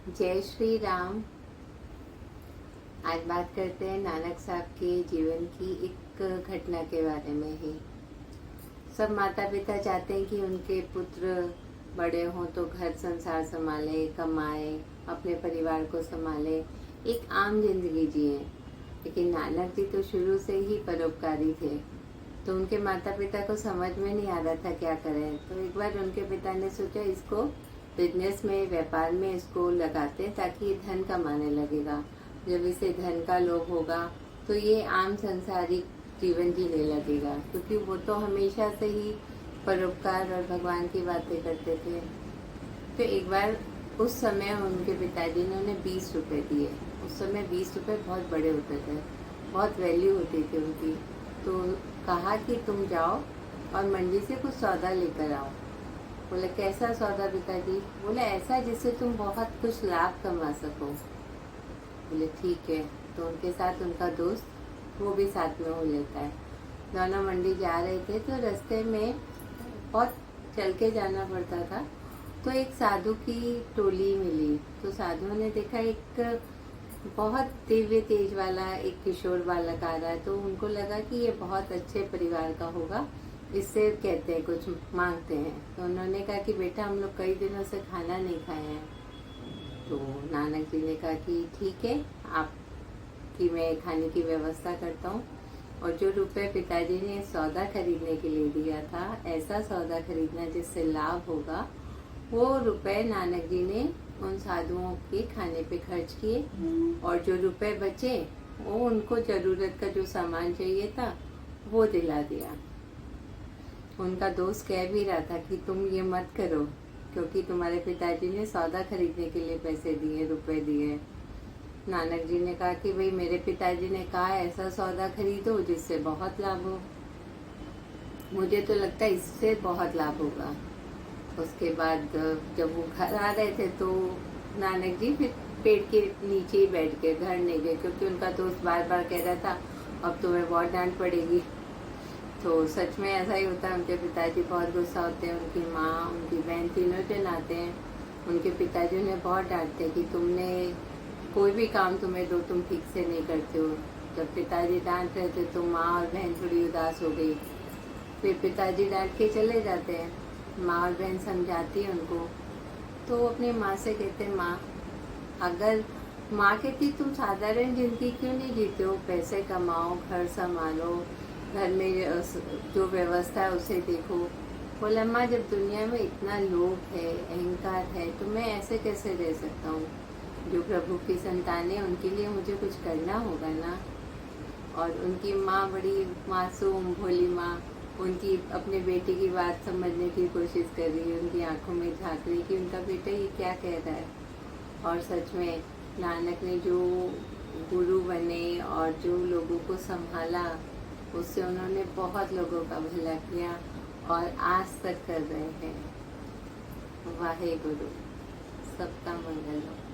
जय श्री राम। आज बात करते हैं नानक साहब के जीवन की एक घटना के बारे में ही। सब माता पिता चाहते हैं कि उनके पुत्र बड़े हों तो घर संसार संभाले, कमाए, अपने परिवार को संभाले, एक आम जिंदगी जिए। लेकिन नानक जी तो शुरू से ही परोपकारी थे, तो उनके माता पिता को समझ में नहीं आ रहा था क्या करें। तो एक बार उनके पिता ने सोचा इसको बिजनेस में, व्यापार में इसको लगाते हैं ताकि ये धन कमाने लगेगा। जब इसे धन का लोभ होगा तो ये आम संसारिक जीवन जीने लगेगा, क्योंकि वो तो हमेशा से ही परोपकार और भगवान की बातें करते थे। तो एक बार उस समय उनके पिताजी ने उन्हें 20 रुपये दिए। उस समय 20 रुपये बहुत बड़े होते थे, बहुत वैल्यू होती थी उनकी। तो कहा कि तुम जाओ और मंडी से कुछ सौदा लेकर आओ। बोले कैसा सौदा पिताजी? बोले ऐसा जिससे तुम बहुत कुछ लाभ कमा सको। बोले ठीक है। तो उनके साथ उनका दोस्त वो भी साथ में हो लेता है। दोनों मंडी जा रहे थे तो रास्ते में बहुत चल के जाना पड़ता था। तो एक साधु की टोली मिली। तो साधुओं ने देखा एक बहुत दिव्य तेज वाला एक किशोर बालक आ रहा है। तो उनको लगा कि ये बहुत अच्छे परिवार का होगा, इससे कहते हैं कुछ मांगते हैं। तो उन्होंने कहा कि बेटा हम लोग कई दिनों से खाना नहीं खाए हैं। तो नानक जी ने कहा कि ठीक है, आपकी मैं खाने की व्यवस्था करता हूँ। और जो रुपए पिताजी ने सौदा खरीदने के लिए दिया था, ऐसा सौदा खरीदना जिससे लाभ होगा, वो रुपए नानक जी ने उन साधुओं के खाने पे खर्च किए। और जो रुपए बचे वो उनको जरूरत का जो सामान चाहिए था वो दिला दिया। उनका दोस्त कह भी रहा था कि तुम ये मत करो, क्योंकि तुम्हारे पिताजी ने सौदा खरीदने के लिए पैसे दिए, रुपए दिए। नानक जी ने कहा कि भाई मेरे पिताजी ने कहा ऐसा सौदा खरीदो जिससे बहुत लाभ हो, मुझे तो लगता है इससे बहुत लाभ होगा। उसके बाद जब वो घर आ रहे थे तो नानक जी फिर पेड़ के नीचे ही बैठ गए, घर नहीं गए, क्योंकि उनका दोस्त बार बार कह रहा था अब तुम्हें बहुत डांट पड़ेगी। तो सच में ऐसा ही होता है। उनके पिताजी बहुत गुस्सा होते हैं, उनकी माँ, उनकी बहन, तीनों जन आते हैं। उनके पिताजी उन्हें बहुत डांटते हैं कि तुमने कोई भी काम तुम्हें दो तुम ठीक से नहीं करते हो। जब पिताजी डांट रहे थे तो माँ और बहन थोड़ी उदास हो गई। फिर पिताजी डांट के चले जाते हैं। माँ और बहन समझाती है उनको। तो वो अपनी माँ से कहते हैं माँ, अगर माँ कहती तुम साधारण जिंदगी क्यों नहीं जीते हो, पैसे कमाओ, घर संभालो, घर में जो व्यवस्था है उसे देखो। बोला माँ जब दुनिया में इतना लोभ है, अहंकार है, तो मैं ऐसे कैसे रह सकता हूँ। जो प्रभु की संतान है उनके लिए मुझे कुछ करना होगा ना। और उनकी माँ बड़ी मासूम भोली माँ, उनकी अपने बेटे की बात समझने की कोशिश कर रही है, उनकी आंखों में झांक रही कि उनका बेटा ये क्या कह रहा है। और सच में नानक ने जो गुरु बने और जो लोगों को संभाला, उससे उन्होंने बहुत लोगों का भला किया और आज तक कर रहे हैं। वाहे गुरु, सबका मंगल हो।